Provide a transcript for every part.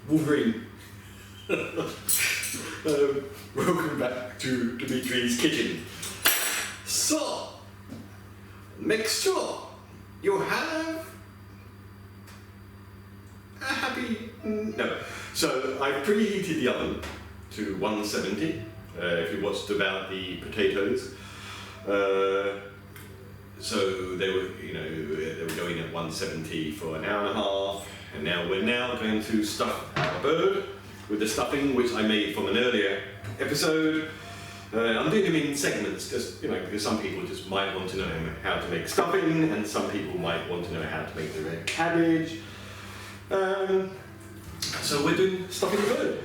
Wolverine. Welcome back to Demetri's kitchen. So, next sure you have a happy... No. So, I preheated the oven to 170. If you watched about the potatoes. So they were, they were going at 170 for an hour and a half, and now we're going to stuff our bird with the stuffing which I made from an earlier episode. I'm doing them in segments, just because some people just might want to know how to make stuffing, and some people might want to know how to make the red cabbage. So we're doing stuffing the bird,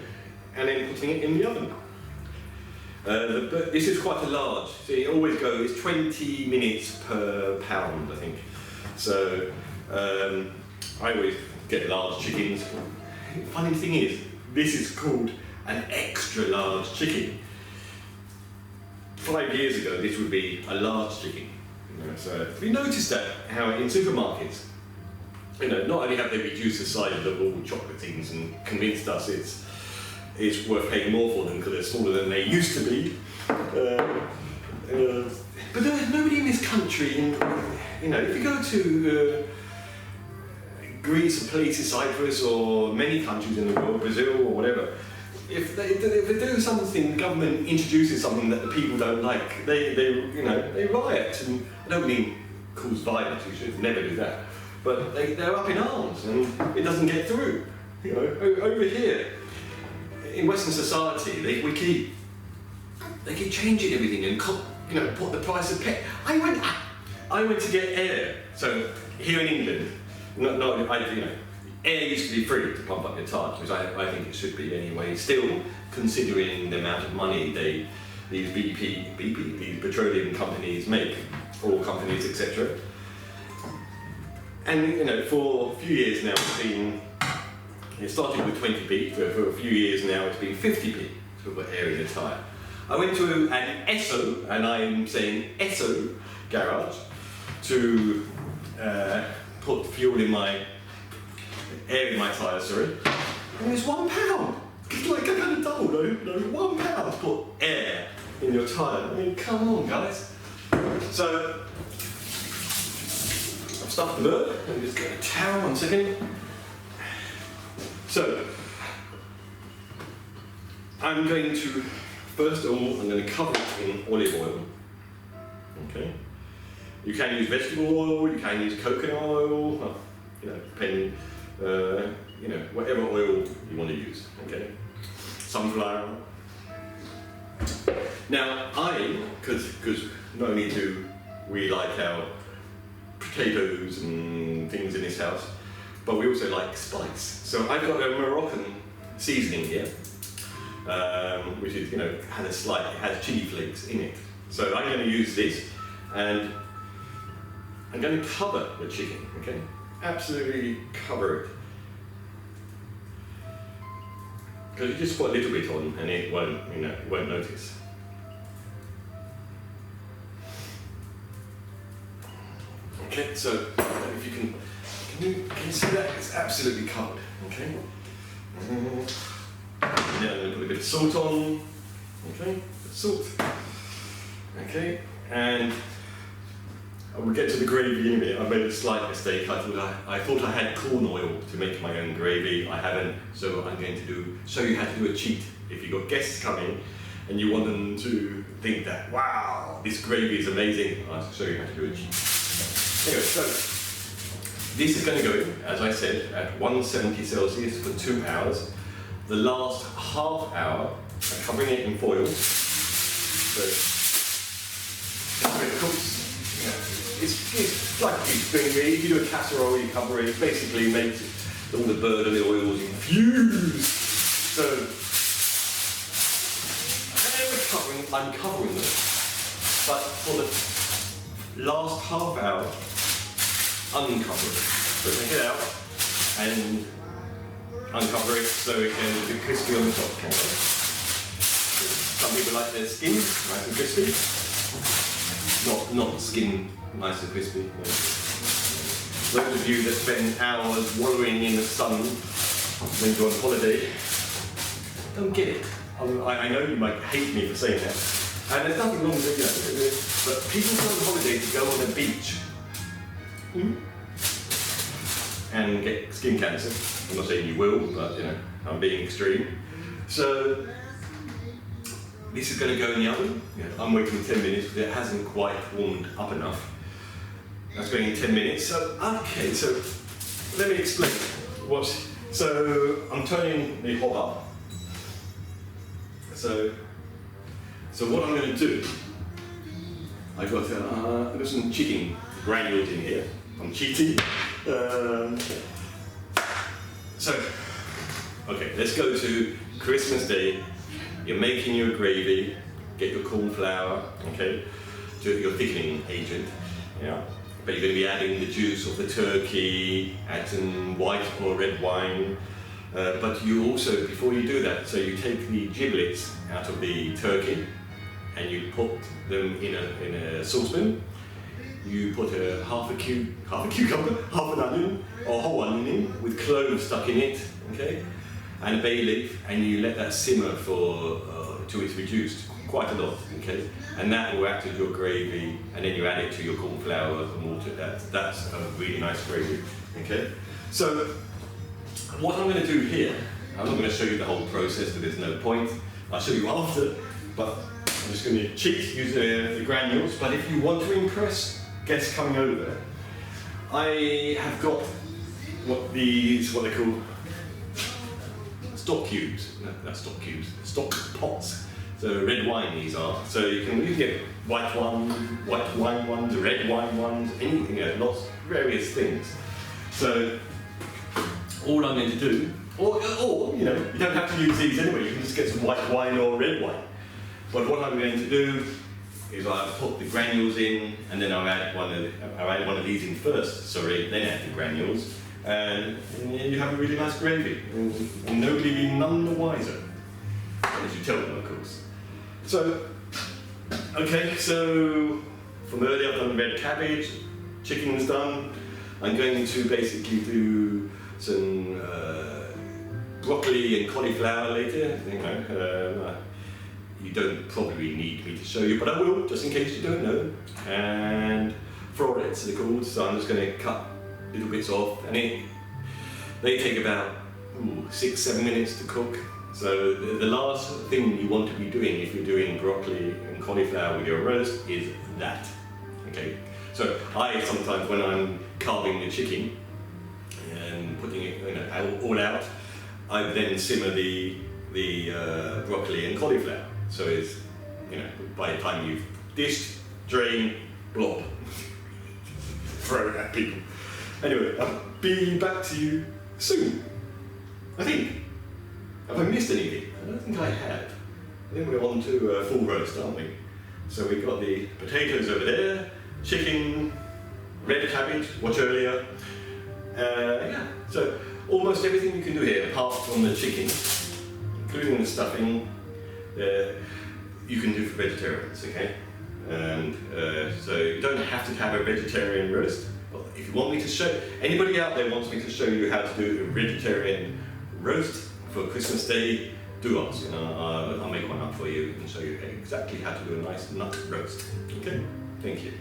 and then putting it in the oven. This is quite a large, so it always goes 20 minutes per pound, I think. So I always get large chickens. Funny thing is, this is called an extra large chicken. 5 years ago, this would be a large chicken. So we noticed that how in supermarkets, not only have they reduced the size of all chocolate things and convinced us it's worth paying more for them because they're smaller than they used to be. But there's nobody in this country, if you go to Greece or places, Cyprus or many countries in the world, Brazil or whatever, if they do something, the government introduces something that the people don't like, they riot, and I don't mean cause violence, you should never do that, but they're up in arms and it doesn't get through. Over here, in Western society, they keep changing everything and put the price of pet. I went to get air. So here in England, air used to be free to pump up your tyres, which I think it should be anyway. Still, considering the amount of money these these petroleum companies make, oil companies, etc. And for a few years now, it started with 20p, for a few years now it's been 50p to put air in the tyre. I went to an Esso, and I'm saying Esso garage, to put fuel in air in my tyre, sorry, and it was £1. It's like I kind of told, £1 to put air in your tyre. I mean, come on, guys. So, I've stuffed the bird. Let me just get a towel, 1 second. So, I'm going to, first of all, I'm going to cover it in olive oil. Okay. You can use vegetable oil, you can use coconut oil, depending, whatever oil you want to use. Okay. Sunflower. Now, because not only do we like our potatoes and things in this house, but we also like spice. So I've got a Moroccan seasoning here, which is, has chili flakes in it. So I'm going to use this, and I'm going to cover the chicken, okay? Absolutely cover it. Because you just put a little bit on, and it won't notice. Okay, so if you can you see that? It's absolutely covered, okay? Now I'm going to put a bit of salt on, okay? Salt. Okay, and we'll get to the gravy in a minute. I made a slight mistake. I thought I had corn oil to make my own gravy. I haven't, so I'm going to show you how to do a cheat. If you've got guests coming and you want them to think that, wow, this gravy is amazing, I'll show you how to do a cheat. Anyway, so this is going to go in, as I said, at 170 Celsius for 2 hours. The last half hour, I'm covering it in foil. So, it cooks. It's like beef gravy. If you do a casserole, you cover it. It basically makes all the bird and the oils infused. So, I'm covering them. But for the last half hour, uncover it. So take it out and uncover it so it can be crispy on the top. Okay. Some people like their skin nice and crispy. Not skin nice and crispy. No. Those of you that spend hours wallowing in the sun when you're on holiday, don't get it. I know you might hate me for saying that, and there's nothing wrong with it, but people go on holiday to go on a beach and get skin cancer. I'm not saying you will, but I'm being extreme. So this is going to go in the oven. I'm waiting 10 minutes because it hasn't quite warmed up enough. That's going in 10 minutes. So okay, so let me explain so I'm turning the hob up. So what I'm going to do, I've got some chicken granules in here. I'm cheating. Okay, let's go to Christmas Day. You're making your gravy, get your corn flour, okay, do your thickening agent, but you're going to be adding the juice of the turkey, add some white or red wine, but you also, before you do that, so you take the giblets out of the turkey and you put them in a saucepan. You put half a cucumber, half an onion, or whole onion in, with cloves stuck in it, okay, and a bay leaf, and you let that simmer for till it's reduced quite a lot, okay, and that will act as your gravy, and then you add it to your corn flour and water. That's a really nice gravy, okay. So what I'm going to do here, I'm not going to show you the whole process because there's no point. I'll show you after, but I'm just going to use the granules. But if you want to impress guests coming over, I have got what they call stock cubes. No, that's stock cubes. Stock pots. So red wine these are. So you can get white wine ones, red wine ones, anything, lots, various things. So all I'm going to do, or you don't have to use these anyway. You can just get some white wine or red wine. But what I'm going to do is I'll put the granules in, and then I'll add one of these in first, then add the granules, and you have a really nice gravy, and nobody will be none the wiser, unless you tell them, of course. So, okay, so from earlier I've done red cabbage, chicken's done. I'm going to basically do some broccoli and cauliflower later. You don't probably need me to show you, but I will, just in case you don't know. And florets they're called, so I'm just going to cut little bits off, and they take about 6-7 minutes to cook. So the last thing you want to be doing if you're doing broccoli and cauliflower with your roast is that. Okay. So I sometimes, when I'm carving the chicken and putting it all out, I then simmer the broccoli and cauliflower. So it's, by the time you've dished, drained, blob, throw it at people. Anyway, I'll be back to you soon, I think. Have I missed anything? I don't think I have. I think we're on to full roast, aren't we? So we've got the potatoes over there, chicken, red cabbage, watch earlier. So almost everything you can do here, apart from the chicken, including the stuffing, you can do for vegetarians, okay? And so you don't have to have a vegetarian roast. But if you want me to show, anybody out there wants me to show you how to do a vegetarian roast for Christmas Day, do ask. I'll make one up for you and show you exactly how to do a nice nut roast. Okay? Thank you.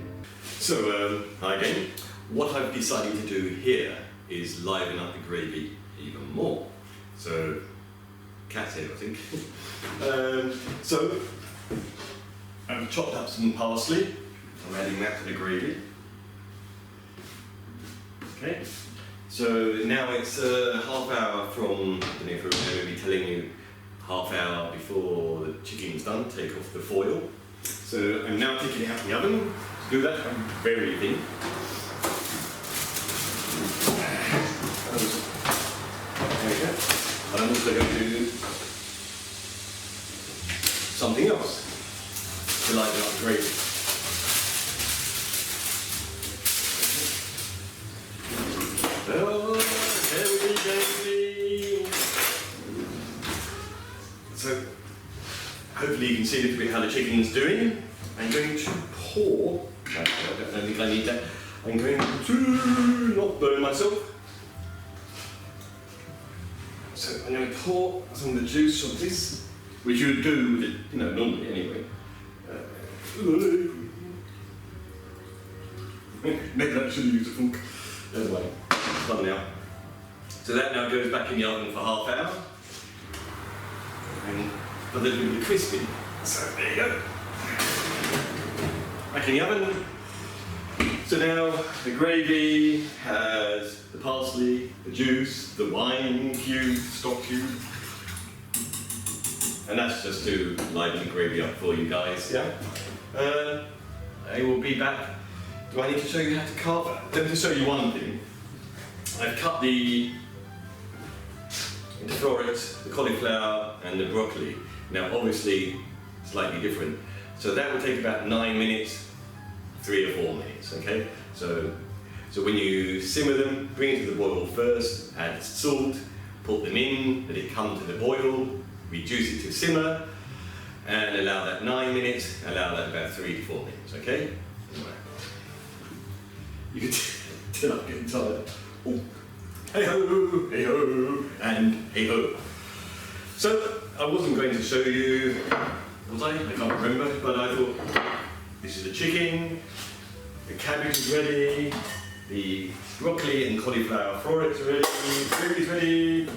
So, again, what I've decided to do here is liven up the gravy even more. So, cat's head, I think. So, I've chopped up some parsley. I'm adding that to the gravy. Okay. So now it's half hour from, I don't know if I'm going to be telling you half hour before the chicken's done, take off the foil. So I'm now taking it out of the oven. To do that, I'm very thin. There we go. And I'm also going to do something else to liven up the gravy. So, hopefully you can see a little bit how the chicken's doing. I'm going to pour, I don't think I need that, I'm going to not burn myself. So I'm going to pour some of the juice of this, which you would do with it, you know, normally anyway. Maybe I should use a fork. Anyway, it's done now. So that now goes back in the oven for half an hour. And for the little bit crispy. So there you go. Back in the oven. So now the gravy has the parsley, the juice, the wine cube, stock cube. And that's just to liven the gravy up for you guys, yeah? I will be back. Do I need to show you how to carve it? Let me just show you one thing. I've cut the florets, the cauliflower and the broccoli. Now obviously slightly different. So that will take about 9 minutes, 3 or 4 minutes, okay? So when you simmer them, bring it to the boil first, add salt, put them in, let it come to the boil, reduce it to simmer, and allow that 9 minutes, allow that about 3 to 4 minutes, okay? You can tell I'm getting tired. Oh. Hey-ho, hey-ho, and hey-ho. So, I wasn't going to show you, was I? I can't remember, but I thought, this is the chicken, the cabbage is ready, the broccoli and cauliflower florets are ready, the gravy is ready,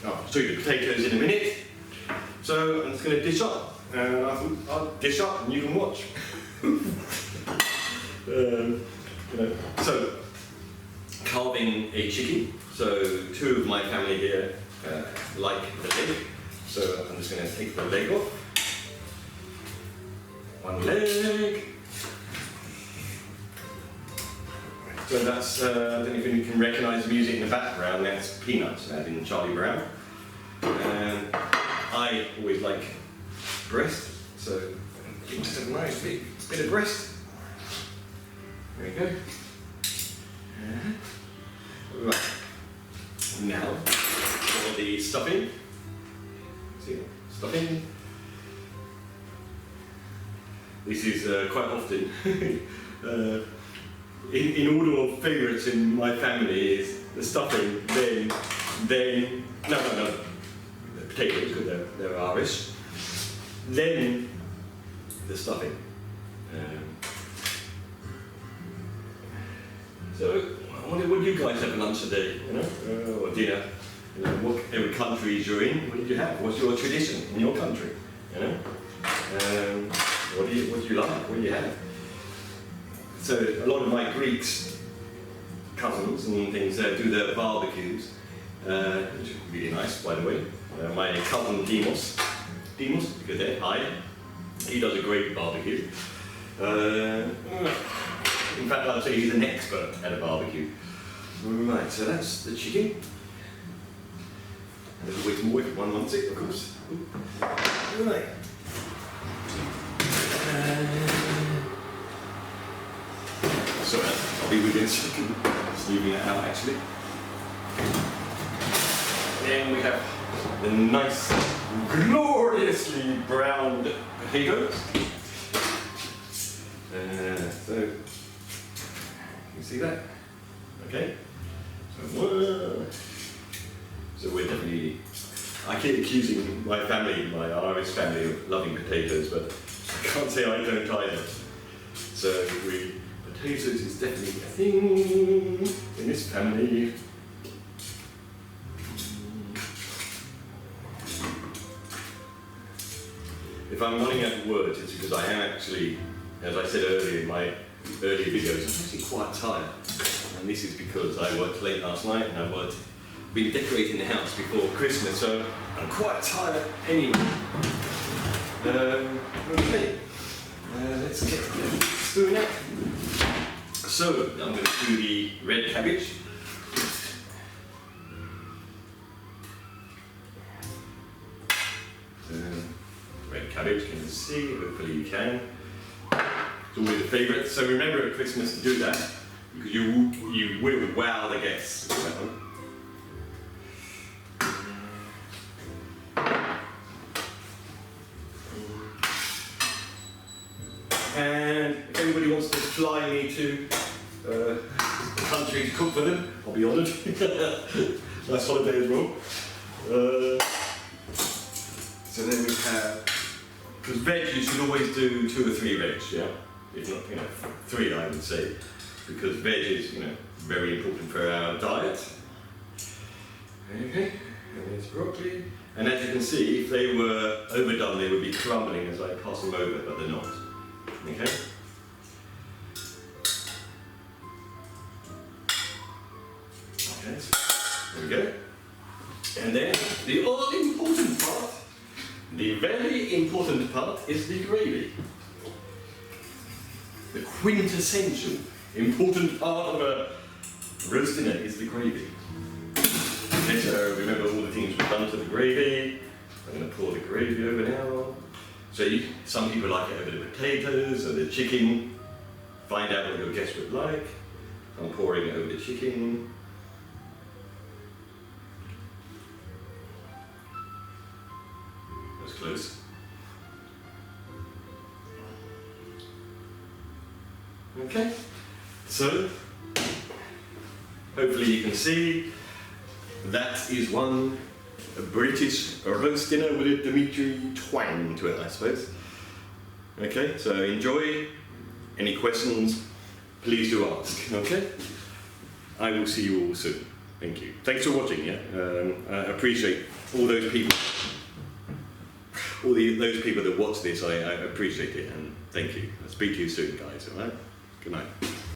I'll show you the potatoes in a minute. So, I'm just going to dish up, and I thought, I'll dish up and you can watch. So, carving a chicken. So 2 of my family here like the leg. So I'm just going to take the leg off. One leg. So that's, I don't know if you can recognise the music in the background, that's Peanuts, as in Charlie Brown. And I always like breast, so just a nice bit of breast. There we go. Right. Now, for the stuffing. See, stuffing. This is quite often. In order of favourites in my family is the stuffing, then no, the potatoes, because they're Irish. Then the stuffing. So, I wonder what you guys have for lunch today, you know, or dinner. You know, whatever countries you're in, what did you have? What's your tradition in your country? You know, what do you like? What do you have? So, a lot of my Greeks cousins and things do their barbecues, which is really nice, by the way. My cousin Demos, because they're high, he does a great barbecue. In fact, I'd say he's an expert at a barbecue. Right, so that's the chicken. And there's always more if one wants it, of course. Right. Sorry, I'll be with you in a second. Just leaving it out, actually. Then we have the nice, gloriously browned potatoes. So, you see that? Okay. So we're definitely. I keep accusing my family, my Irish family, of loving potatoes, but I can't say I don't either. So potatoes is definitely a thing in this family. If I'm running out of words, it's because I am actually, as I said earlier in my earlier videos, I'm actually quite tired. And this is because I worked late last night and I've been decorating the house before Christmas, so I'm quite tired anyway. Okay, let's get the spoon out. So, I'm going to do the red cabbage. Red cabbage, can you see? Hopefully you can. It's always a favourite. So remember at Christmas to do that, because you will wow the guests with that one. And if anybody wants to fly me to country to cook for them, I'll be honoured. Nice holiday as well. So then we have, because veg, you should always do 2 or 3 veg, yeah? If not, 3 I would say, because veg is, very important for our diet. Okay, and there's broccoli. And as you can see, if they were overdone, they would be crumbling as I pass them over, but they're not. Okay? Okay, so there we go. And then the all-important part, the very important part is the gravy. The quintessential important part of a roast dinner is the gravy. Okay, so remember all the things we've done to the gravy. I'm going to pour the gravy over now. So some people like it over the potatoes or the chicken. Find out what your guests would like. I'm pouring it over the chicken. That was close. Okay, so hopefully you can see that is one British roast dinner with a Demetri twang to it, I suppose. Okay, so enjoy. Any questions, please do ask, okay? I will see you all soon. Thank you. Thanks for watching, yeah? I appreciate all those people. Those people that watch this, I appreciate it, and thank you. I'll speak to you soon, guys, alright? Good night.